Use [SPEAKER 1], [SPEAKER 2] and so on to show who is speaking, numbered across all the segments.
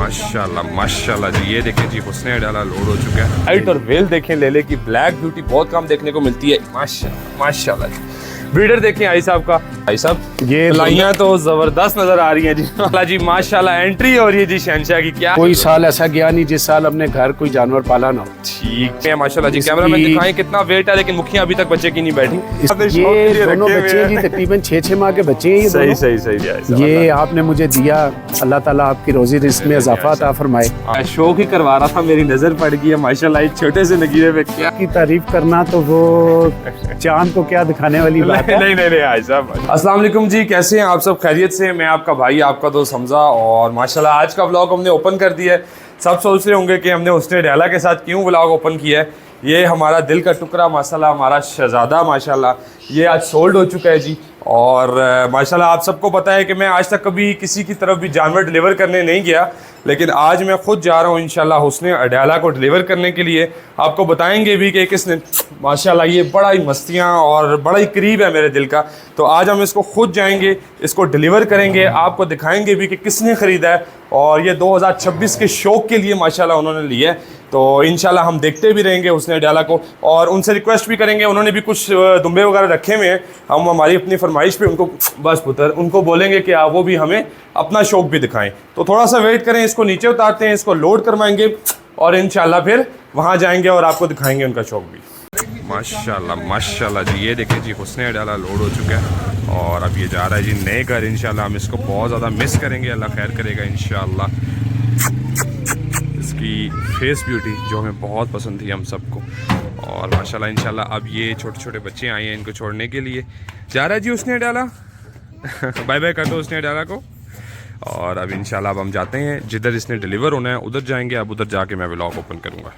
[SPEAKER 1] माशाल्लाह माशाल्लाह जी। ये देखें जी हुस्न अडाला लोड हो चुका है। हाइट और वेल देखें लेले की ब्लैक ब्यूटी बहुत कम देखने को मिलती है। माशाल्लाह माशाल्लाह जी। ब्रीडर देखें आई साहब का, आई साहब ये लाइयां तो जबरदस्त नजर आ रही हैं जी। अल्लाह जी माशाल्लाह एंट्री हो रही है जी शहंशाह की। क्या
[SPEAKER 2] कोई साल ऐसा गया नहीं जिस साल हमने घर कोई जानवर पाला ना हो।
[SPEAKER 1] ठीक है माशाल्लाह जी। कैमरामैन दिखाएं कितना वेट है, लेकिन मुखिया अभी तक बच्चे की नहीं बैठी।
[SPEAKER 2] ये दोनों बच्चे जी तकरीबन 6 माह के बच्चे हैं।
[SPEAKER 1] सही सही सही।
[SPEAKER 2] ये आपने मुझे दिया, अल्लाह ताला आपकी रोजी रिस्क में इजाफा अता फरमाए।
[SPEAKER 1] शौक ही करवा रहा था, मेरी नजर पड़ गई है माशाल्लाह एक छोटे से नगीरे पे। क्या
[SPEAKER 2] की तारीफ करना तो वो चांद को क्या दिखाने वाली बात है।
[SPEAKER 1] नहीं आई साहब। अस्सलाम वालेकुम जी, कैसे हैं आप सब? खैरियत से? मैं आपका भाई आपका दोस्त हमजा, और माशाल्लाह आज का व्लॉग हमने ओपन कर दिया है। सब सोच रहे होंगे कि हमने हुस्न अडाला के साथ क्यों व्लॉग ओपन किया है। ये हमारा दिल का टुकड़ा माशाल्लाह, हमारा शहजादा माशाल्लाह, ये आज सोल्ड हो चुका है जी। और माशाल्लाह आप सबको पता है कि मैं आज तक कभी किसी की तरफ भी जानवर डिलीवर करने नहीं गया, लेकिन आज मैं खुद जा रहा हूँ इंशाल्लाह हुस्न अडाला को डिलीवर करने के लिए। आपको बताएंगे भी कि किसने, माशाल्लाह ये बड़ा ही मस्तियाँ और बड़ा ही करीब है मेरे दिल का। तो आज हम इसको खुद जाएंगे, इसको डिलीवर करेंगे, आपको दिखाएंगे भी कि किसने ख़रीदा है। और ये 2026 के शौक़ के लिए माशाल्लाह उन्होंने लिया है। तो इंशाल्लाह हम देखते भी रहेंगे हुस्न अडाला को, और उनसे रिक्वेस्ट भी करेंगे। उन्होंने भी कुछ दुम्बे वगैरह रखे हुए हैं, हम हमारी अपनी फरमाइश पे उनको बस पुत्र उनको बोलेंगे कि वो भी हमें अपना शौक़ भी दिखाएं। तो थोड़ा सा वेट करें, इसको नीचे उतारते हैं, इसको लोड करवाएंगे और इंशाल्लाह फिर वहाँ जाएंगे और आपको दिखाएंगे उनका शौक़ भी। माशाल्लाह माशाल्लाह जी। ये देखें जी हुस्न अडाला लोड हो चुका है और अब ये जा रहा है जी नए घर। इंशाल्लाह हम इसको बहुत ज़्यादा मिस करेंगे, अल्लाह खैर करेगा इंशाल्लाह। इसकी फेस ब्यूटी जो हमें बहुत पसंद थी हम सबको, और माशाल्लाह इंशाल्लाह अब ये छोटे छोटे बच्चे आए हैं इनको छोड़ने के लिए। जा रहा है जी हुस्न अडाला बाय बाय कर दो हुस्न अडाला को। और अब इंशाल्लाह अब हम जाते हैं जिधर इसने डिलीवर होना है उधर जाएंगे। अब उधर जाके मैं व्लॉग ओपन करूँगा।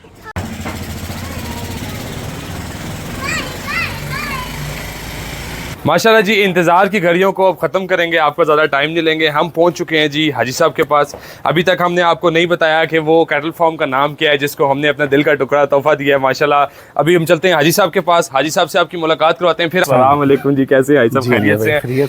[SPEAKER 1] माशाल्लाह जी इंतज़ार की घड़ियों को अब ख़त्म करेंगे, आपको ज़्यादा टाइम नहीं लेंगे। हम पहुंच चुके हैं जी हाजी साहब के पास। अभी तक हमने आपको नहीं बताया कि वो कैटल फार्म का नाम क्या है जिसको हमने अपना दिल का टुकड़ा तोहफा दिया है माशाल्लाह। अभी हम चलते हैं हाजी साहब के पास, हाजी साहब से आपकी मुलाकात करवाते हैं फिर। अस्सलाम वालेकुम जी, कैसे हाजी साहब? खैरियत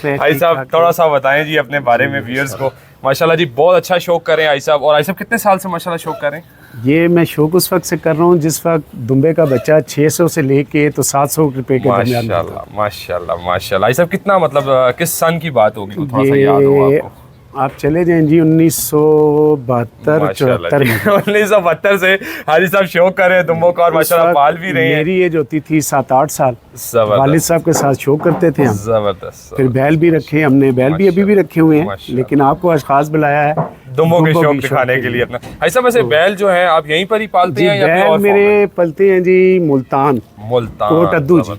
[SPEAKER 1] से? हाजी साहब थोड़ा सा बताएं जी अपने बारे में व्यूअर्स को। माशाल्लाह जी बहुत अच्छा शौक करें हाजी साहब। और हाजी साहब कितने साल से माशाल्लाह शौक करें?
[SPEAKER 2] ये मैं शौक उस वक्त से कर रहा हूँ जिस वक्त दुम्बे का बच्चा 600 से लेके तो 700 रुपए के दरमियान।
[SPEAKER 1] माशाल्लाह माशाल्लाह माशाल्लाह। हाजी साहब कितना मतलब किस सन की बात होगी, थोड़ा सा याद हो आपको?
[SPEAKER 2] आप चले जाएं जी 1972-74 में।
[SPEAKER 1] 1972 से हाजी साहब शौक कर रहे हैं दुम्बों का और माशाल्लाह पाल भी रहे हैं।
[SPEAKER 2] मेरी एज होती थी 7-8 साल। वालिद साहब के साथ शौक करते थे हम।
[SPEAKER 1] जबरदस्त।
[SPEAKER 2] फिर बैल भी रखे हमने, बैल भी अभी भी रखे हुए हैं, लेकिन आपको आज खास बुलाया है
[SPEAKER 1] दुम्बों के शौक दिखाने के लिए अपना। हाजी साहब वैसे बैल जो है आप यहीं पर ही पालते हैं या
[SPEAKER 2] बैल मेरे पलते हैं जी मुल्तान कोट अद्दू जी।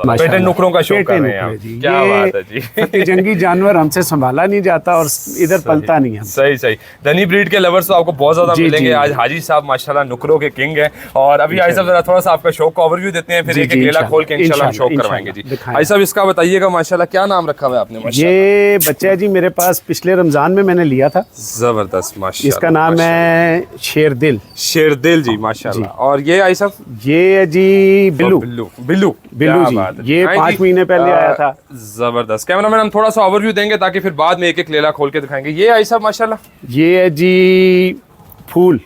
[SPEAKER 1] बेटे नुकरों का शौक कर रहे हैं आप। क्या बात है जी।
[SPEAKER 2] जंगी जानवर हमसे संभाला नहीं जाता और इधर पलता नहीं है।
[SPEAKER 1] सही सही। धनी ब्रीड के लवर्स तो आपको बहुत ज्यादा मिलेंगे। आज हाजी साहब माशाल्लाह नुकरों के किंग हैं। और अभी हाजी साहब जरा थोड़ा सा आपका शौक का ओवरव्यू देते हैं, फिर एक एक लेला खोल के इंशाल्लाह शौक करवाएंगे जी। हाजी साहब इसका बताइएगा माशाल्लाह क्या नाम रखा हुआ है आपने?
[SPEAKER 2] ये बच्चा है जी मेरे पास पिछले रमजान में मैंने लिया था।
[SPEAKER 1] जबरदस्त माशाल्लाह।
[SPEAKER 2] इसका नाम है शेरदिल।
[SPEAKER 1] शेरदिल जी माशाल्लाह। और ये हाजी साहब? ये
[SPEAKER 2] है जी बिल्लू।
[SPEAKER 1] बिल्लू बिल्लू
[SPEAKER 2] बिल्लू जी, ये 5 महीने पहले आया था।
[SPEAKER 1] जबरदस्त। कैमरामैन हम थोड़ा सा ओवरव्यू देंगे ताकि फिर बाद में एक एक लेला खोल के दिखाएंगे। ये हाजी साहब माशाल्लाह?
[SPEAKER 2] ये है जी फूल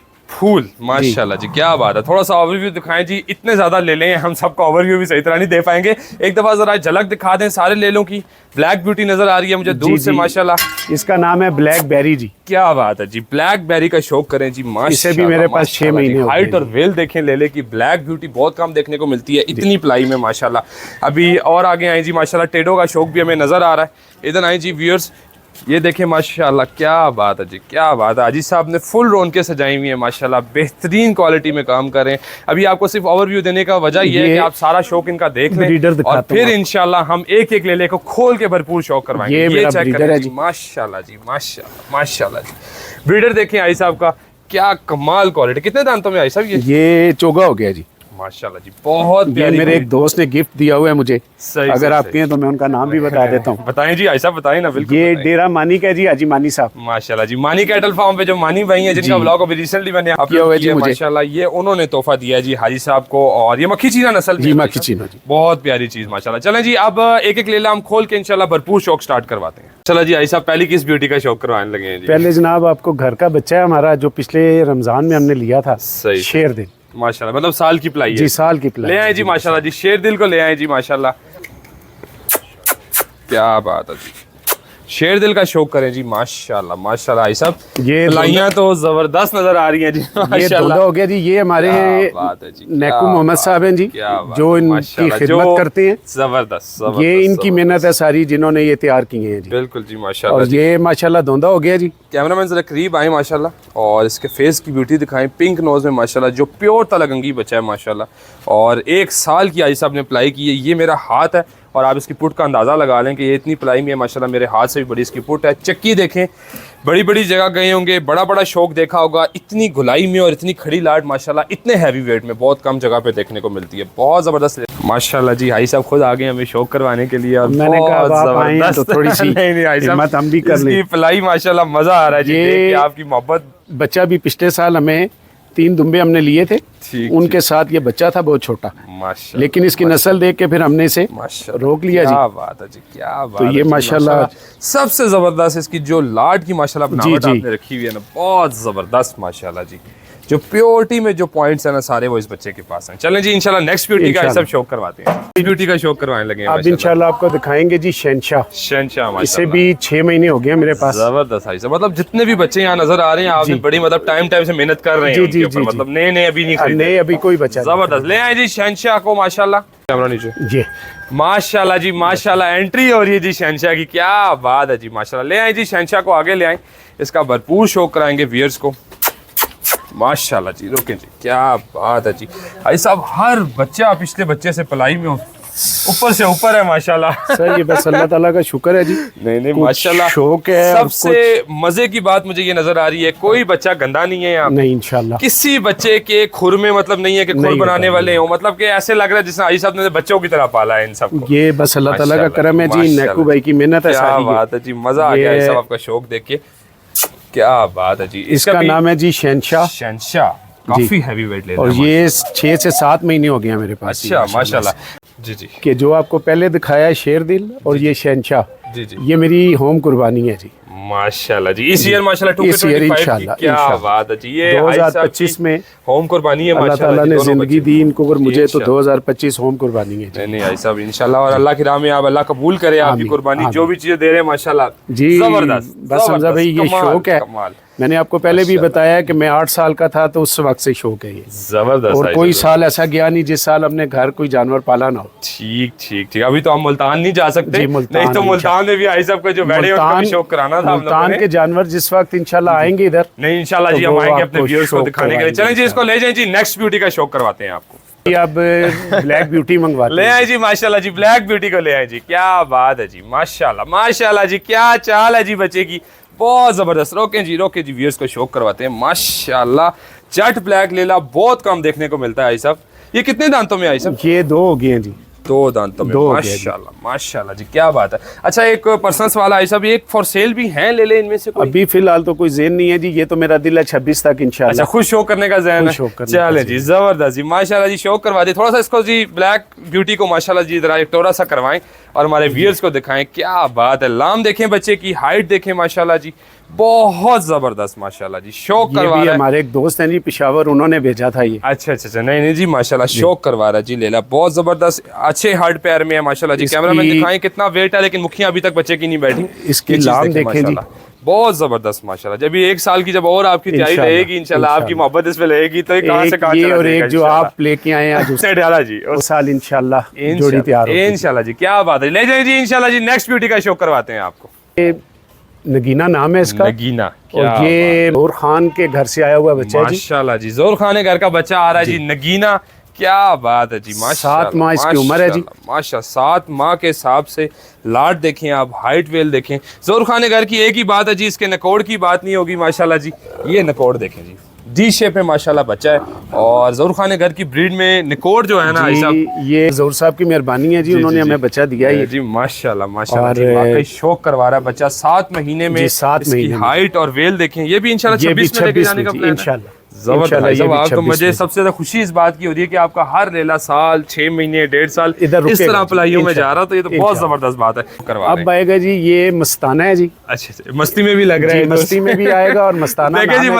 [SPEAKER 1] माशाल्लाह जी क्या बात है। थोड़ा सा ओवरव्यू दिखाएं जी, इतने ज्यादा ले लें हम सबका ओवरव्यू भी सही तरह नहीं दे पाएंगे। एक दफा जरा झलक दिखा दें सारे लेलों की। ब्लैक ब्यूटी नजर आ रही है मुझे दूर से माशाल्लाह।
[SPEAKER 2] इसका नाम है ब्लैक बेरी जी।
[SPEAKER 1] क्या बात है जी, ब्लैक बेरी का शौक करें जी माशाल्लाह।
[SPEAKER 2] इसे भी मेरे पास 6 महीने।
[SPEAKER 1] हाइट और वेल देखें लेले की, ब्लैक ब्यूटी बहुत कम देखने को मिलती है इतनी प्लाई में माशाल्लाह। अभी और आगे आए जी माशाल्लाह, टेडो का शौक भी हमें नजर आ रहा है। इधर आए जी व्यूअर्स, ये देखें माशाल्लाह क्या बात है जी, क्या बात है। हाजी साहब ने फुल रौनकें सजाई हुई है माशाल्लाह, बेहतरीन क्वालिटी में काम कर रहे हैं। अभी आपको सिर्फ ओवरव्यू देने का वजह ये है कि आप सारा शौक इनका देख लें और फिर इंशाल्लाह हम एक एक लेले को खोल के भरपूर शौक करवाएंगे। ये चेक करें जी माशाल्लाह जी माशाल्लाह माशाल्लाह जी। ब्रीडर देखें हाजी साहब का, क्या कमाल क्वालिटी। कितने दांतों में हाजी साहब? ये
[SPEAKER 2] चोगा हो गया जी
[SPEAKER 1] माशाल्लाह जी, बहुत
[SPEAKER 2] ये
[SPEAKER 1] प्यारी
[SPEAKER 2] मेरे
[SPEAKER 1] breed।
[SPEAKER 2] एक दोस्त ने गिफ्ट दिया हुआ है मुझे।
[SPEAKER 1] सही,
[SPEAKER 2] अगर
[SPEAKER 1] सही,
[SPEAKER 2] आप
[SPEAKER 1] सही।
[SPEAKER 2] कहें तो मैं उनका नाम भी बता देता हूँ।
[SPEAKER 1] बताएं जी, ऐसा बताएं ना, बिल्कुल
[SPEAKER 2] ये
[SPEAKER 1] बताएं।
[SPEAKER 2] डेरा मानी का है जी, हाजी मानी साहब।
[SPEAKER 1] माशाल्लाह जी, मानी कैटल फार्म पे जो मानी भाई हैं, जिनका
[SPEAKER 2] जी।
[SPEAKER 1] ब्लॉग अभी रिसेंटली मैंने
[SPEAKER 2] किया हुआ
[SPEAKER 1] अपलोड
[SPEAKER 2] है जी
[SPEAKER 1] किया,
[SPEAKER 2] मुझे।
[SPEAKER 1] माशाल्लाह ये उन्होंने तोहफा दिया है जी हाजी साहब को। और ये मक्खी चीना नस्ल में
[SPEAKER 2] जी,
[SPEAKER 1] है भाई
[SPEAKER 2] मक्खी
[SPEAKER 1] साहब।
[SPEAKER 2] चीना जी।
[SPEAKER 1] बहुत प्यारी चीज माशाल्लाह। चलें जी, अब एक एक लेला हम खोल के इंशाल्लाह भरपूर शौक स्टार्ट करवाते हैं। चलो जी, ऐसा पहली किस ब्यूटी का शौक करवाने लगे हैं जी?
[SPEAKER 2] पहले जनाब आपको घर का बच्चा है हमारा, जो पिछले रमजान में हमने लिया था,
[SPEAKER 1] सही।
[SPEAKER 2] शेर दिल।
[SPEAKER 1] माशाल्लाह, मतलब साल की पलाई है
[SPEAKER 2] जी, साल की पलाई।
[SPEAKER 1] ले आए जी माशाल्लाह जी, शेर दिल को ले आए जी माशाल्लाह। क्या बात है जी, शेर दिल का शौक करें जी माशाल्लाह माशाल्लाह। ये सब
[SPEAKER 2] ये
[SPEAKER 1] पलाइयां तो जबरदस्त नजर आ रही हैं जी
[SPEAKER 2] ये
[SPEAKER 1] माशाल्लाह।
[SPEAKER 2] धोला हो गया जी। ये हमारे
[SPEAKER 1] क्या बात है जी, क्या
[SPEAKER 2] नेकू मोहम्मद
[SPEAKER 1] बात
[SPEAKER 2] साहब हैं जी,
[SPEAKER 1] क्या बात
[SPEAKER 2] जो
[SPEAKER 1] है,
[SPEAKER 2] इनकी
[SPEAKER 1] माशाल्लाह,
[SPEAKER 2] खिदमत
[SPEAKER 1] जो
[SPEAKER 2] करते हैं।
[SPEAKER 1] जबरदस्त
[SPEAKER 2] ये इनकी मेहनत है सारी, जिन्होंने ये तैयार किए हैं जी।
[SPEAKER 1] बिल्कुल जी माशाल्लाह
[SPEAKER 2] और
[SPEAKER 1] जी।
[SPEAKER 2] ये माशाल्लाह धोंदा हो गया जी।
[SPEAKER 1] कैमरामैन जरा करीब आए माशाल्लाह, और इसके फेस की ब्यूटी दिखाएं। पिंक नोज में माशाल्लाह, जो प्योर तलगंगी बच्चा है माशाल्लाह। और 1 साल की आई साहब ने अप्लाई की है। ये मेरा हाथ है, और आप इसकी पुट का अंदाज़ा लगा लें कि ये इतनी पलाई में है माशाल्लाह। मेरे हाथ से भी बड़ी इसकी पुट है। चक्की देखें, बड़ी बड़ी जगह गए होंगे, बड़ा बड़ा शौक देखा होगा। इतनी गुलाई में और इतनी खड़ी लाट माशाल्लाह, इतने हैवी वेट में बहुत कम जगह पे देखने को मिलती है। बहुत ज़बरदस्त माशाल्लाह जी। हाई साहब खुद आ गए हमें शौक करवाने के लिए, और
[SPEAKER 2] मैंने कहा
[SPEAKER 1] बहुत
[SPEAKER 2] अब आप आएं तो
[SPEAKER 1] ज़बरदस्त।
[SPEAKER 2] थोड़ी सी
[SPEAKER 1] नहीं हाई साहब,
[SPEAKER 2] हिम्मत हम भी कर लें।
[SPEAKER 1] इसकी पलाई माशाल्लाह मज़ा आ रहा है जी,
[SPEAKER 2] ये
[SPEAKER 1] देख के आपकी मोहब्बत।
[SPEAKER 2] बच्चा भी पिछले साल हमें 3 दुम्बे हमने लिए थे,
[SPEAKER 1] ठीक,
[SPEAKER 2] उनके साथ ये बच्चा था बहुत छोटा,
[SPEAKER 1] माशाल्लाह,
[SPEAKER 2] लेकिन इसकी नस्ल देख के फिर हमने इसे
[SPEAKER 1] माशाल्लाह,
[SPEAKER 2] रोक लिया जी।
[SPEAKER 1] क्या बात है जी, क्या बात
[SPEAKER 2] तो
[SPEAKER 1] है
[SPEAKER 2] ये
[SPEAKER 1] जी,
[SPEAKER 2] माशाल्लाह
[SPEAKER 1] सबसे जबरदस्त इसकी जो लाट की माशाल्लाह बनावट
[SPEAKER 2] जी।
[SPEAKER 1] आपने रखी हुई है ना, बहुत जबरदस्त माशाल्लाह जी। जो प्योरिटी में जो पॉइंट्स है ना सारे, वो इस बच्चे के पास हैं। चलें जी, इंशाल्लाह नेक्स्ट ब्यूटी का सब शौक करवाते हैं। इस ब्यूटी का शौक करवाने लगे हैं
[SPEAKER 2] अब
[SPEAKER 1] माशाल्लाह।
[SPEAKER 2] इंशाल्लाह आपको दिखाएंगे जी शहनशाह।
[SPEAKER 1] शहनशाह
[SPEAKER 2] इसे
[SPEAKER 1] माशाल्लाह,
[SPEAKER 2] भी 6 महीने हो गए मेरे पास।
[SPEAKER 1] जबरदस्त है। मतलब जितने भी बच्चे यहाँ नजर आ रहे हैं, आपने बड़ी मतलब टाइम से मेहनत कर रहे हैं
[SPEAKER 2] जी,
[SPEAKER 1] उनके
[SPEAKER 2] जी,
[SPEAKER 1] ऊपर,
[SPEAKER 2] जी,
[SPEAKER 1] मतलब नए नए अभी नहीं खरीदे।
[SPEAKER 2] नहीं, अभी कोई बच्चा नहीं।
[SPEAKER 1] जबरदस्त ले आए जी शहनशाह को माशाल्लाह। कैमरा नीचे
[SPEAKER 2] जी
[SPEAKER 1] माशाल्लाह जी, माशाल्लाह एंट्री हो रही है जी शहनशाह की। क्या बात है जी माशाल्लाह। ले आए जी शहनशाह को, आगे ले आए, इसका भरपूर शौक कराएंगे व्यूअर्स को माशाल्लाह जी। रुकें जी, क्या बात है जी। भाई साहब, हर बच्चा पिछले बच्चे से पलाई में ऊपर से ऊपर है माशाल्लाह।
[SPEAKER 2] सर, ये बस अल्लाह ताला का शुक्र है जी।
[SPEAKER 1] नहीं
[SPEAKER 2] कुछ
[SPEAKER 1] माशाल्लाह,
[SPEAKER 2] शौक है। और
[SPEAKER 1] सबसे मजे की बात मुझे ये नजर आ रही है, कोई बच्चा गंदा नहीं है यहाँ पे।
[SPEAKER 2] नहीं, इंशाल्लाह
[SPEAKER 1] किसी बच्चे के खुर में मतलब नहीं है कि खुर
[SPEAKER 2] नहीं
[SPEAKER 1] बनाने
[SPEAKER 2] होता,
[SPEAKER 1] वाले हो, मतलब कि ऐसे लग रहा है जिसने आई साहब ने बच्चों की तरह पाला है इन सबको।
[SPEAKER 2] ये बस अल्लाह ताला का
[SPEAKER 1] माशाल्लाह,
[SPEAKER 2] करम है जी।
[SPEAKER 1] माशाल्लाह।
[SPEAKER 2] नेकू भाई की मेहनत है
[SPEAKER 1] क्या
[SPEAKER 2] सारी ये।
[SPEAKER 1] बात है जी, मजा आ गया
[SPEAKER 2] ये-
[SPEAKER 1] ये सब आपका शौक देख के। क्या बात है जी।
[SPEAKER 2] इसका
[SPEAKER 1] भी
[SPEAKER 2] नाम है जी शहनशाह,
[SPEAKER 1] शहनशाह, काफी हैवी वेट ले रहा
[SPEAKER 2] और
[SPEAKER 1] है
[SPEAKER 2] ये 6 से 7 महीने हो गए मेरे पास।
[SPEAKER 1] अच्छा माशाल्लाह जी जी
[SPEAKER 2] कि जो आपको पहले दिखाया है शेर दिल और ये शहनशाह,
[SPEAKER 1] जी जी
[SPEAKER 2] ये मेरी होम कुर्बानी है जी।
[SPEAKER 1] माशाल्लाह जी। इस ईयर माशाल्लाह
[SPEAKER 2] इस ईयर
[SPEAKER 1] 2025 की
[SPEAKER 2] इंशाल्लाह,
[SPEAKER 1] क्या
[SPEAKER 2] इंशाल्लाह।
[SPEAKER 1] बात है जी। ये
[SPEAKER 2] 2025 में
[SPEAKER 1] होम कुर्बानी है
[SPEAKER 2] अल्लाह
[SPEAKER 1] माशाल्लाह
[SPEAKER 2] ताला
[SPEAKER 1] जी,
[SPEAKER 2] ने
[SPEAKER 1] दोनों
[SPEAKER 2] जिंदगी
[SPEAKER 1] बच्चे।
[SPEAKER 2] दी इनको, और मुझे तो
[SPEAKER 1] इंशाल्लाह।
[SPEAKER 2] 2025 होम कुर्बानी है जी।
[SPEAKER 1] नहीं भाई साहब इंशाल्लाह, और अल्लाह की राह में आप अल्लाह कबूल करे आपकी
[SPEAKER 2] आमीन,
[SPEAKER 1] कुर्बानी।
[SPEAKER 2] आमीन।
[SPEAKER 1] जो भी चीजें दे रहे हैं माशाल्लाह
[SPEAKER 2] जी
[SPEAKER 1] जबरदस्त।
[SPEAKER 2] बस हमजा भाई, ये
[SPEAKER 1] कमाल,
[SPEAKER 2] शौक है।
[SPEAKER 1] कमाल।
[SPEAKER 2] मैंने आपको पहले भी बताया कि मैं 8 साल का था तो उस वक्त से शौक है ये।
[SPEAKER 1] जबरदस्त
[SPEAKER 2] और
[SPEAKER 1] है,
[SPEAKER 2] कोई
[SPEAKER 1] जबरदस्त।
[SPEAKER 2] साल ऐसा गया नहीं जिस साल हमने घर कोई जानवर पाला ना हो।
[SPEAKER 1] ठीक ठीक ठीक। अभी तो हम मुल्तान नहीं जा सकते,
[SPEAKER 2] जी, मुल्तान
[SPEAKER 1] नहीं तो
[SPEAKER 2] नहीं
[SPEAKER 1] मुल्तान में भी आई साहब का जो बैठे उनका भी शौक कराना था हम लोगों
[SPEAKER 2] मुल्तान
[SPEAKER 1] ने।
[SPEAKER 2] के जानवर जिस वक्त इंशाल्लाह आएंगे इधर,
[SPEAKER 1] नहीं इंशाल्लाह जी,
[SPEAKER 2] तो
[SPEAKER 1] हम
[SPEAKER 2] वो
[SPEAKER 1] आएंगे अपने
[SPEAKER 2] आपको
[SPEAKER 1] व्यूअर्स को
[SPEAKER 2] शौक
[SPEAKER 1] दिखाने के लिए।
[SPEAKER 2] करवाएंगे
[SPEAKER 1] चलें जी, इसको ले जाएं जी, नेक्स्ट ब्यूटी का शौक करवाते हैं आपको।
[SPEAKER 2] ये अब ब्लैक ब्यूटी मंगवाते
[SPEAKER 1] ले
[SPEAKER 2] हैं।
[SPEAKER 1] आए जी माशाल्लाह जी, ब्लैक ब्यूटी को ले आए जी। क्या बात है जी, माशाल्लाह माशाल्लाह जी, क्या चाल है जी बच्चे की, बहुत जबरदस्त। रोकें जी व्यूअर्स को शौक करवाते हैं माशाल्लाह। जट ब्लैक लेला बहुत कम देखने को मिलता है आई साहब। ये कितने दांतों में आई साहब?
[SPEAKER 2] ये 2 हो गए हैं जी।
[SPEAKER 1] 2 दांतों में,
[SPEAKER 2] दो हो गया जी।
[SPEAKER 1] माशाल्लाह माशाल्लाह जी, क्या बात है। अच्छा, एक पर्सनल सवाल आई साहब, एक फॉर सेल भी हैं, ले ले इनमें से कोई?
[SPEAKER 2] अभी फिलहाल तो कोई जेन नहीं है जी। ये तो मेरा दिल है 26 तक
[SPEAKER 1] अच्छा,
[SPEAKER 2] इंशाल्लाह।
[SPEAKER 1] खुद शो करने का ज़हन
[SPEAKER 2] खुद
[SPEAKER 1] है।
[SPEAKER 2] शो करने का
[SPEAKER 1] चले
[SPEAKER 2] ज़हन।
[SPEAKER 1] जी, जबरदस्त जी, माशाल्लाह जी, शो करवा दे थोड़ा सा इसको जी। ब्लैक ब्यूटी को माशाल्लाह जी जरा एक थोड़ा सा करवाएं और हमारे व्यूअर्स को दिखाएं। क्या बात है, लाम देखें बच्चे की, हाइट देखें माशाल्लाह जी, बहुत जबरदस्त माशाल्लाह जी, शौक
[SPEAKER 2] ये
[SPEAKER 1] करवा
[SPEAKER 2] भी
[SPEAKER 1] रहा है।
[SPEAKER 2] हमारे एक दोस्त हैं जी पेशावर, उन्होंने भेजा था ये।
[SPEAKER 1] अच्छा अच्छा अच्छा, नहीं जी माशाल्लाह, शौक करवा रहा है जी लेला, बहुत जबरदस्त, अच्छे हार्ड पैर में है माशाल्लाह जी। कैमरामैन दिखाएं कितना वेट है, लेकिन मुखिया अभी तक बच्चे की नहीं बैठी।
[SPEAKER 2] इसकी
[SPEAKER 1] ये चीज़
[SPEAKER 2] लाम देखें जी।
[SPEAKER 1] माशाल्लाह, बहुत जबरदस्त माशाल्लाह। जब ये 1 साल की जब और आपकी तैयारी
[SPEAKER 2] इंशाल्लाह,
[SPEAKER 1] रहेगी इंशाल्लाह, आपकी
[SPEAKER 2] इंशाल्लाह।
[SPEAKER 1] मोहब्बत इस पे रहेगी तो ये कहाँ से
[SPEAKER 2] एक
[SPEAKER 1] कहाँ
[SPEAKER 2] ये
[SPEAKER 1] चला
[SPEAKER 2] और
[SPEAKER 1] जाएगा
[SPEAKER 2] एक जो
[SPEAKER 1] इंशाल्लाह।
[SPEAKER 2] आप लेके आए हैं आज
[SPEAKER 1] उसने डाला जी,
[SPEAKER 2] उस साल इंशाल्लाह जोड़ी तैयार होगी।
[SPEAKER 1] इंशाल्लाह जी, क्या बात है। ले जाइए जी इंशाल्लाह जी, नेक्स्ट ब्यूटी का शो करवाते हैं आपको।
[SPEAKER 2] ये नगीना नाम है इसका,
[SPEAKER 1] नगीना,
[SPEAKER 2] और
[SPEAKER 1] क्या
[SPEAKER 2] ये नूर खान के घर से आया हुआ बच्चा है जी।
[SPEAKER 1] माशाल्लाह जी, जोर खान घर का बच्चा आ रहा है जी, नगीना। क्या बात है जी, माशाल्लाह।
[SPEAKER 2] 7 माह इसकी उम्र है जी।
[SPEAKER 1] माशा 7 माह के हिसाब से लाट देखें आप, हाइट वेल देखें। ज़ोर खान घर की एक ही बात है जी, इसके नकोड़ की बात नहीं होगी माशाल्लाह जी। ये नकोड़ देखें जी, डी शेप में माशाल्लाह बच्चा है। और ज़ोर खान घर की ब्रीड में निकोड़ जो है ना भाई साहब,
[SPEAKER 2] ये ज़ोर साहब की मेहरबानी है जी, उन्होंने हमें बच्चा दिया है
[SPEAKER 1] जी माशाल्लाह माशाल्लाह जी, वाकई शौक करवा रहा है बच्चा। 7 महीने में
[SPEAKER 2] 7 महीने
[SPEAKER 1] इसकी हाइट और वेल देखें। ये भी इंशाल्लाह 26 में लेके जाने का प्लान है
[SPEAKER 2] इंशाल्लाह।
[SPEAKER 1] जबरदस्त। आप तो मुझे सबसे ज्यादा खुशी इस बात की हो रही है कि आपका हर लेला साल 6 महीने 1.5 साल इस तरह पलाइयों में जा रहा, तो ये तो बहुत जबरदस्त बात है। करवा
[SPEAKER 2] अब आएगा जी, ये मस्ताना है जी।
[SPEAKER 1] अच्छा, मस्ती में भी लग रहा है,
[SPEAKER 2] मस्ती में भी आएगा और मस्ताना
[SPEAKER 1] देखें जी,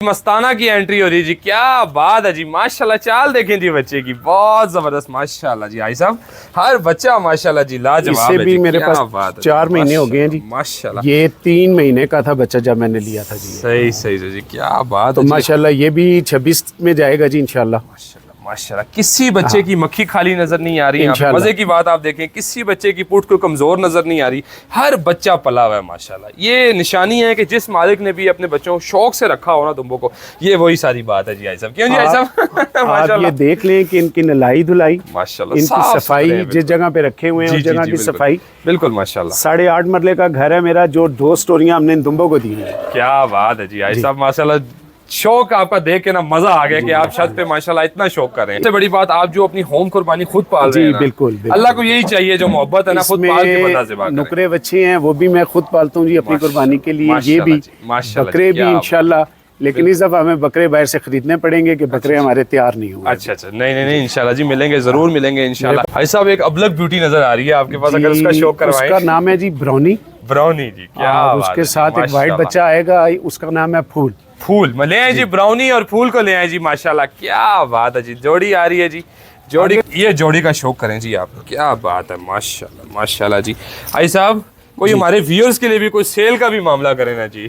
[SPEAKER 1] मस्ताना की एंट्री हो रही है जी, क्या बात है जी माशाल्लाह। चाल देखें जी बच्चे की, बहुत जबरदस्त माशाल्लाह जी। आई साहब हर बच्चा माशाल्लाह जी लाजवाब है।
[SPEAKER 2] भी मेरे पास 4 महीने हो गए हैं जी
[SPEAKER 1] माशाल्लाह।
[SPEAKER 2] ये 3 महीने का था बच्चा जब मैंने लिया था जी।
[SPEAKER 1] सही सही जी, क्या बात
[SPEAKER 2] तो माशाल्लाह ये भी 26 में जाएगा जी इंशाल्लाह।
[SPEAKER 1] माशाल्लाह किसी बच्चे की मक्खी खाली नजर नहीं आ रही है। मजे की बात आप देखें, किसी बच्चे की पुट को कमजोर नजर नहीं आ रही, हर बच्चा पला हुआ है माशाल्लाह। ये निशानी है कि जिस मालिक ने भी अपने बच्चों को शौक से रखा हो ना दुम्बों को, ये वही सारी बात है जी। आई साहब क्यों जी आई साहब
[SPEAKER 2] आप ये देख लें कि इनकी नलाई धुलाई
[SPEAKER 1] माशाल्लाह,
[SPEAKER 2] इनकी सफाई जिस जगह पे रखे हुए हैं उस जगह की सफाई
[SPEAKER 1] बिल्कुल माशाल्लाह।
[SPEAKER 2] 8.5 मरले का घर है मेरा, जो 2 स्टोरियां हमने इन दुम्बों को दी हैं।
[SPEAKER 1] क्या बात है जी आई साहब, माशाल्लाह शौक आपका देख के ना मजा आ गया कि आप छत पे माशाल्लाह इतना शौक कर रहे हैं। सबसे बड़ी बात, आप जो अपनी होम कुर्बानी खुद पाल रहे हैं ना,
[SPEAKER 2] बिल्कुल
[SPEAKER 1] अल्लाह को यही चाहिए, जो मोहब्बत है ना खुद पाल के बंदा ज़िबा करे।
[SPEAKER 2] नुकरे बच्चे हैं वो भी मैं खुद पालता हूँ जी अपनी कुर्बानी के लिए। ये भी बकरे भी इंशाल्लाह, लेकिन इस दफा हमें बकरे बाहर से खरीदने पड़ेंगे कि बकरे हमारे तैयार नहीं हुए।
[SPEAKER 1] अच्छा अच्छा, नहीं इंशाल्लाह जी मिलेंगे, जरूर मिलेंगे इंशाल्लाह। भाई साहब एक अबलग ब्यूटी नजर आ रही है आपके पास, अगर उसका शौक करवाएं।
[SPEAKER 2] उसका नाम है जी ब्राउनी।
[SPEAKER 1] ब्राउनी जी, क्या
[SPEAKER 2] उसके साथ एक वाइट बच्चा आएगा, उसका नाम है फूल।
[SPEAKER 1] फूल ले आए जी, ब्राउनी और फूल को ले आए जी माशाल्लाह। क्या बात है जी, जोड़ी आ रही है जी, जोड़ी। ये जोड़ी का शौक करें जी आप, क्या बात है माशाल्लाह माशाल्लाह जी। आई साहब कोई हमारे व्यूअर्स के लिए भी कोई सेल का भी मामला करें ना जी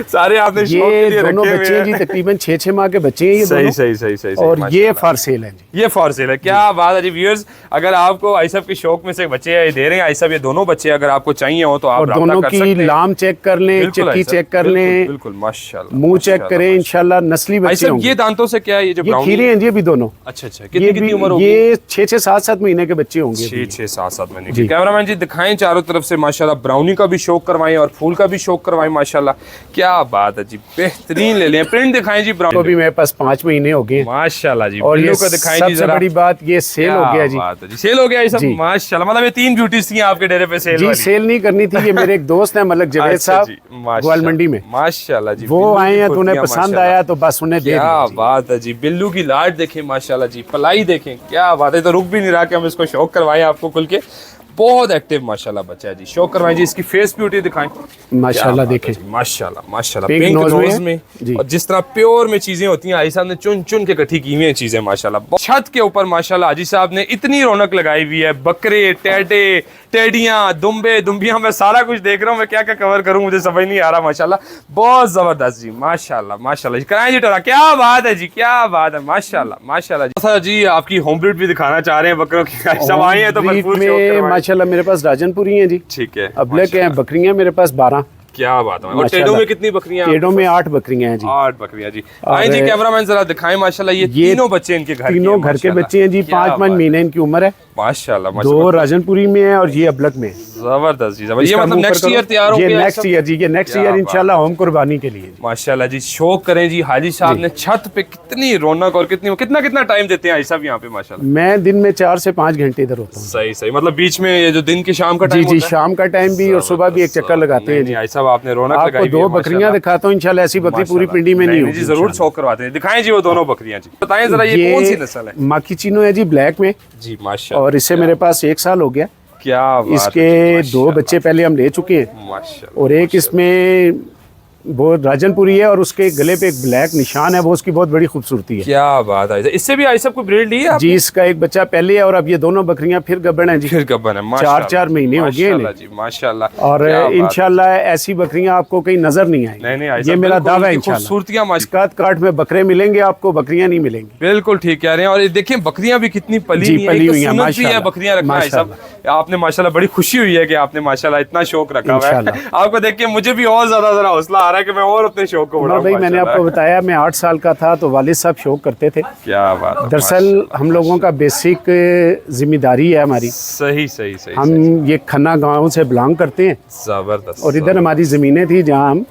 [SPEAKER 1] सारे आपने शौक के लिए
[SPEAKER 2] दोनों बच्चे हैं जी, तकरीबन 6 माह के बच्चे हैं ये दोनों।
[SPEAKER 1] सही
[SPEAKER 2] और ये फॉर सेल है जी,
[SPEAKER 1] ये फॉर सेल है। क्या बात है जी व्यूअर्स, अगर आपको आइसब के शौक में से बच्चे दे रहे हैं आइसब, ये दोनों बच्चे अगर आपको चाहिए हो तो आप
[SPEAKER 2] और दोनों की लाम चेक कर लें, चक्की चेक कर लें,
[SPEAKER 1] बिल्कुल माशाल्लाह,
[SPEAKER 2] मुंह चेक करें, इंशाल्लाह नस्ली बच्चे होंगे।
[SPEAKER 1] ये दांतों से क्या है, ये जो
[SPEAKER 2] खीरे हैं जी अभी दोनों।
[SPEAKER 1] अच्छा, कितनी उम्र होगी?
[SPEAKER 2] ये 6 7 महीने के बच्चे होंगे।
[SPEAKER 1] 6 7 महीने के। कैमरामैन जी दिखाएं चारों तरफ से माशाल्लाह, ब्राउनी का भी शौक करवाएं और फूल का भी शौक करवाएं माशाल्लाह। क्या बात है जी, बेहतरीन ले लें। प्रिंट दिखाएं जी, ब्राउन
[SPEAKER 2] को भी मेरे पास 5 महीने हो गए
[SPEAKER 1] माशाल्लाह जी।
[SPEAKER 2] और ये को दिखाएं जी, सबसे बड़ी बात ये सेल हो गया जी।
[SPEAKER 1] सेल हो गया ये सब माशाल्लाह। मतलब ये 3 ब्यूटीज थी आपके डेरे पे सेल
[SPEAKER 2] जी। सेल नहीं करनी थी, ये मेरे एक दोस्त है मलक जवेद साहब ग्वाल मंडी में
[SPEAKER 1] माशाल्लाह जी,
[SPEAKER 2] वो आए हैं तो उन्हें पसंद आया तो बस उन्हें दे दिया।
[SPEAKER 1] क्या बात है जी, बिल्लू की लाट देखें माशाल्लाह जी, पलाई देखें, क्या बात है। तो रुक भी नहीं रहा कि हम इसको शौक करवाएं आपको खुल के। बहुत एक्टिव माशाल्लाह बच्चा है जी, शौक करवाएं जी। इसकी फेस ब्यूटी दिखाएं माशाल्लाह, देखें माशाल्लाह माशाल्लाह। पिंक नोज में और जिस तरह प्योर में चीजें होती हैं, हाजी साहब ने चुन चुन के इकट्ठी की हुई हैं चीजें माशाल्लाह। छत के ऊपर माशाल्लाह हाजी साहब ने इतनी रौनक लगाई हुई है, बकरे, टेडे, टेडियां, दुम्बे, दुम्बियां, मैं सारा कुछ देख रहा हूँ, मैं क्या क्या कवर करूँ मुझे समझ नहीं आ रहा माशाल्लाह। बहुत जबरदस्त जी माशाल्लाह माशाल्लाह। कराएं जी टोरा, क्या बात है जी, क्या बात है माशाल्लाह माशाल्लाह जी। जी आपकी होम ब्रीड भी दिखाना चाह रहे हैं बकरों की, सब आए हैं तो
[SPEAKER 2] माशाल्लाह मेरे पास राजनपुरी हैं जी।
[SPEAKER 1] ठीक है,
[SPEAKER 2] अबलक हैं, बकरियां मेरे पास 12।
[SPEAKER 1] क्या बात है। और टेडो में कितनी बकरियां?
[SPEAKER 2] टेडो में 8 बकरियां हैं जी।
[SPEAKER 1] 8 बकरियां जी। आए जी कैमरामैन जरा दिखाएं माशाल्लाह। ये तीनों बच्चे इनके घर,
[SPEAKER 2] तीनों घर के बच्चे हैं जी। 5 महीने इनकी उम्र है
[SPEAKER 1] माशाल्लाह।
[SPEAKER 2] 2 राजनपुरी में है और ये अबलक में।
[SPEAKER 1] जबरदस्त जी, ये मतलब नेक्स्ट ईयर तैयार हो गया।
[SPEAKER 2] नेक्स्ट ईयर जी, ये नेक्स्ट ईयर इंशाल्लाह होम कुर्बानी के लिए
[SPEAKER 1] माशाल्लाह जी। शौक करें जी, हाजी साहब ने छत पे कितनी रौनक और कितना टाइम देते हैं हाजी साहब यहाँ पे माशाल्लाह?
[SPEAKER 2] मैं दिन में 4 से 5 घंटे इधर होता हूँ।
[SPEAKER 1] सही मतलब बीच में ये जो दिन की शाम का टाइम
[SPEAKER 2] जी शाम का टाइम भी और सुबह भी एक चक्कर लगाते हैं जी।
[SPEAKER 1] हाजी साहब आपने रौनक लगाई।
[SPEAKER 2] 2 बकरियां दिखाता हूँ इंशाल्लाह, ऐसी बकरी पूरी पिंडी में नहीं होगी
[SPEAKER 1] जी। जरूर शौक करवाते हैं, दिखाएं जी वो दोनों बकरियां जी। बताएं जरा ये कौन सी नस्ल है?
[SPEAKER 2] माकीचिनो है जी, ब्लैक में
[SPEAKER 1] जी माशाल्लाह।
[SPEAKER 2] और इससे मेरे पास 1 साल हो गया।
[SPEAKER 1] क्या बात
[SPEAKER 2] इसके 2 बच्चे पहले हम ले चुके हैं
[SPEAKER 1] माशाल्लाह।
[SPEAKER 2] और एक इसमें वो राजनपुरी है और उसके गले पे एक ब्लैक निशान है, वो उसकी बहुत बड़ी खूबसूरती है।
[SPEAKER 1] क्या बात है। इससे भी आई सब को ब्रीड ली है
[SPEAKER 2] जी? इसका एक बच्चा पहले है और अब ये दोनों बकरियां फिर गब्बन है जी।
[SPEAKER 1] फिर गब्बन है
[SPEAKER 2] 4 महीने हो गए
[SPEAKER 1] जी माशाल्लाह।
[SPEAKER 2] और इंशाल्लाह ऐसी बकरियां आपको कहीं नजर नहीं आएंगी।
[SPEAKER 1] नहीं,
[SPEAKER 2] ये मेरा दावा है इंशाल्लाह। काट में बकरे मिलेंगे आपको, बकरियां नहीं मिलेंगी।
[SPEAKER 1] बिल्कुल ठीक कह रहे हैं। और देखिए बकरियां भी कितनी पली हुई है माशाल्लाह। बकरियां रखना है सब आपने माशाल्लाह, बड़ी खुशी हुई है कि आपने माशाल्लाह इतना शौक रखा हुआ है। आपको देख के मुझे भी और ज्यादा जरा हौसला आ रहा रहा है कि मैं और अपने शौक को बढ़ाऊं।
[SPEAKER 2] भाई मैंने आपको बताया मैं 8 साल का था तो वालिद साहब शौक करते थे।
[SPEAKER 1] क्या बात है।
[SPEAKER 2] दरअसल हम लोगों का बेसिक जिम्मेदारी है हमारी।
[SPEAKER 1] सही सही सही।
[SPEAKER 2] हम ये खन्ना गांव से बिलोंग करते हैं।
[SPEAKER 1] जबरदस्त।
[SPEAKER 2] और इधर हमारी ज़मीनें थी जहाँ हम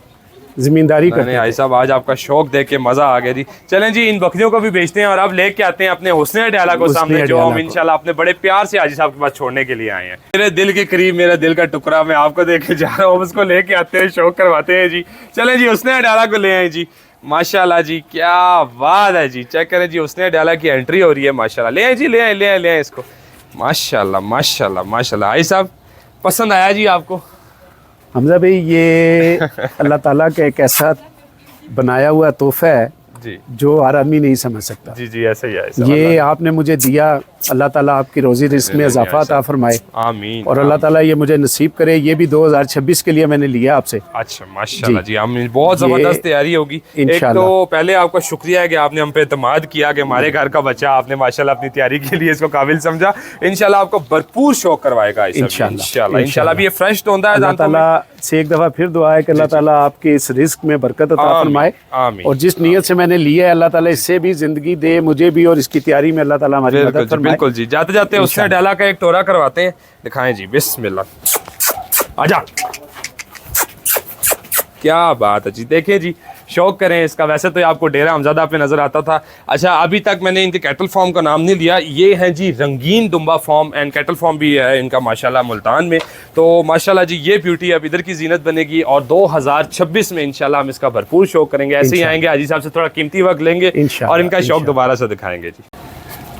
[SPEAKER 2] जिम्मेदारी करते हैं।
[SPEAKER 1] भाई साहब आज आपका शौक देख के मजा आ गया जी। चलें जी इन बकरियों को भी बेचते हैं और अब लेके आते हैं अपने हुस्ने डाला को सामने, जो हम इंशाल्लाह अपने बड़े प्यार से हाजी साहब के पास छोड़ने के लिए आए हैं। मेरे दिल के करीब मेरा दिल का टुकड़ा मैं आपको देख के जा रहा हूँ, उसको लेके आते हैं, शौक करवाते हैं जी। चलें जी हुस्ने डाला को ले आए जी। माशाल्लाह जी क्या बात है जी। चेक करें जी हुस्ने डाला की एंट्री हो रही है माशाल्लाह। ले आए जी, ले आए ले आए ले आए इसको। माशाल्लाह माशाल्लाह माशाल्लाह। हाजी साहब पसंद आया जी आपको?
[SPEAKER 2] हमजा भाई ये अल्लाह ताला का एक ऐसा बनाया हुआ तोहफा है
[SPEAKER 1] जी
[SPEAKER 2] जो हर आदमी नहीं समझ सकता।
[SPEAKER 1] जी जी ऐसे ही है।
[SPEAKER 2] ये आपने मुझे दिया, अल्लाह ताला आपकी रोजी रिस्क में इजाफा अता फरमाए।
[SPEAKER 1] आमीन।
[SPEAKER 2] और अल्लाह ताला ये मुझे नसीब करे। ये भी 2026 के लिए मैंने लिया आपसे।
[SPEAKER 1] अच्छा माशाल्लाह जी। आमीन। बहुत जबरदस्त तैयारी होगी। एक तो पहले आपका शुक्रिया है कि आपने हम पे एतमाद किया कि हमारे घर का बच्चा, आपने माशाल्लाह अपनी तैयारी के लिए इसको काबिल समझा। इंशाल्लाह आपको भरपूर शौक करवाएगा इंशाल्लाह। इंशाल्लाह भी ये फ्रेश तो होता है।
[SPEAKER 2] अल्लाह ताला से एक दफा फिर दुआ है कि अल्लाह ताला आपके इस रिस्क में बरकत अता फरमाए। और जिस नीयत से मैंने लिया है अल्लाह ताला इससे भी जिंदगी दे मुझे भी, और इसकी तैयारी में अल्लाह ताला हमारी मदद फरमाए।
[SPEAKER 1] बिल्कुल जी। जाते जाते उसने डाला का एक टोरा करवाते हैं, दिखाएं जी। बिस्मिल्लाह। आजा। क्या बात है जी। देखिए जी शौक करें इसका। वैसे तो आपको डेरा हमजादा पे नजर आता था। अच्छा अभी तक मैंने इनके कैटल फार्म का नाम नहीं लिया। ये है जी रंगीन दुम्बा फार्म एंड कैटल फार्म भी है इनका माशाल्लाह मुल्तान में। तो माशाल्लाह जी ये ब्यूटी अब इधर की जीनत बनेगी और 2026 में इंशाल्लाह हम इसका भरपूर शौक करेंगे। ऐसे ही आएंगे हाजी साहब से थोड़ा कीमती वक्त लेंगे और इनका शौक दोबारा से दिखाएंगे जी।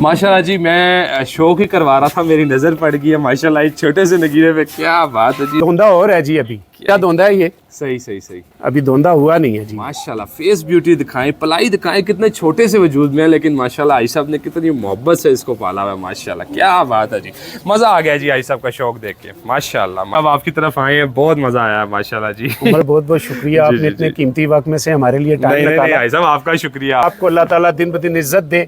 [SPEAKER 1] माशाल्लाह जी मैं शौक ही करवा रहा था, मेरी नजर पड़ गई है माशाल्लाह एक छोटे से नगीरे पे। क्या बात है जी।
[SPEAKER 2] धोंदा और है जी अभी क्या धोंदा है ये?
[SPEAKER 1] सही सही सही।
[SPEAKER 2] अभी धोंदा हुआ नहीं है जी।
[SPEAKER 1] माशाल्लाह फेस ब्यूटी दिखाएं, पलाई दिखाएं, कितने छोटे से वजूद में है लेकिन माशाल्लाह आई साहब ने कितनी मोहब्बत से इसको पाला हुआ है माशाल्लाह। क्या बात है जी। मजा आ गया जी आई साहब का शौक देख के माशाल्लाह। अब आपकी तरफ आए हैं, बहुत मजा आया माशाल्लाह जी।
[SPEAKER 2] उमर बहुत बहुत शुक्रिया आपने इतने कीमती वक्त में से हमारे लिए टाइम निकाला।
[SPEAKER 1] आई साहब आपका शुक्रिया।
[SPEAKER 2] आपको अल्लाह ताला दिन ब दिन इज्जत दे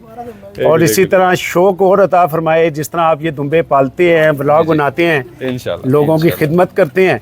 [SPEAKER 2] और इसी तरह शौक और अता फरमाए। जिस तरह आप ये दुम्बे पालते हैं, व्लॉग बनाते हैं,
[SPEAKER 1] इंशाल्लाह
[SPEAKER 2] लोगों की खिदमत करते हैं,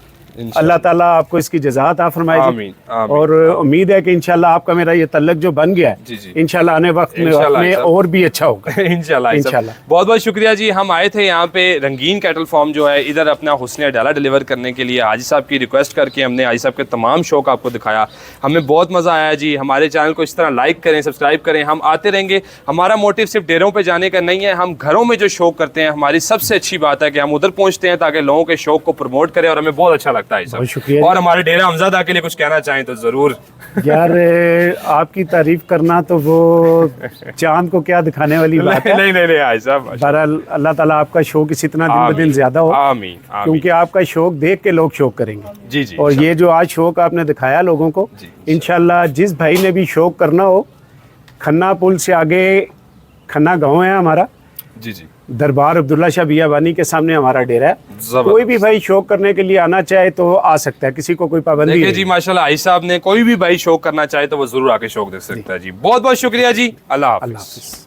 [SPEAKER 2] अल्लाह ताला आपको इसकी जज़ा अता फरमाए।
[SPEAKER 1] आमीन, आमीन।
[SPEAKER 2] और उम्मीद है कि इंशाल्लाह आपका मेरा ये तल्लक जो बन गया है इंशाल्लाह आने वक्त में और भी अच्छा होगा
[SPEAKER 1] इंशाल्लाह। बहुत बहुत शुक्रिया जी। हम आए थे यहाँ पे रंगीन कैटल फार्म जो है इधर अपना हुस्ने डाला डिलीवर करने के लिए। हाजी साहब की रिक्वेस्ट करके हमने हाजी साहब के तमाम शौक आपको दिखाया। हमें बहुत मज़ा आया जी। हमारे चैनल को इस तरह लाइक करें, सब्सक्राइब करें। हम आते रहेंगे। हमारा मोटिव सिर्फ डेरों पर जाने का नहीं है, हम घरों में जो शौक करते हैं हमारी सबसे अच्छी बात है कि हम उधर पहुँचते हैं ताकि लोगों के शौक को प्रमोट करें और हमें बहुत अच्छा लगता है।
[SPEAKER 2] बहुत शुक्रिया।
[SPEAKER 1] और हमारे डेरा हमजादा के लिए कुछ कहना चाहें तो जरूर।
[SPEAKER 2] यार आपकी तारीफ करना तो वो चांद को क्या दिखाने वाली बात है।
[SPEAKER 1] नहीं आई साहब।
[SPEAKER 2] बहरहाल अल्लाह ताला आपका शौक इसी तरह दिन ब दिन ज्यादा हो।
[SPEAKER 1] आमीन।
[SPEAKER 2] क्योंकि आपका शौक देख के लोग शौक करेंगे।
[SPEAKER 1] जी जी।
[SPEAKER 2] और ये जो आज शौक आपने दिखाया लोगों को, इंशाल्लाह जिस भाई ने भी शौक करना हो, खन्ना पुल से आगे खन्ना गाँव है हमारा।
[SPEAKER 1] जी जी।
[SPEAKER 2] दरबार अब्दुल्ला शाह बियाबानी के सामने हमारा डेरा है। कोई भी भाई शौक करने के लिए आना चाहे तो आ सकता है, किसी को कोई पाबंदी नहीं।
[SPEAKER 1] जी माशाल्लाह आई साहब ने कोई भी भाई शौक करना चाहे तो वो जरूर आके शौक देख सकता है जी। बहुत बहुत शुक्रिया जी। अल्लाह हाफिज़।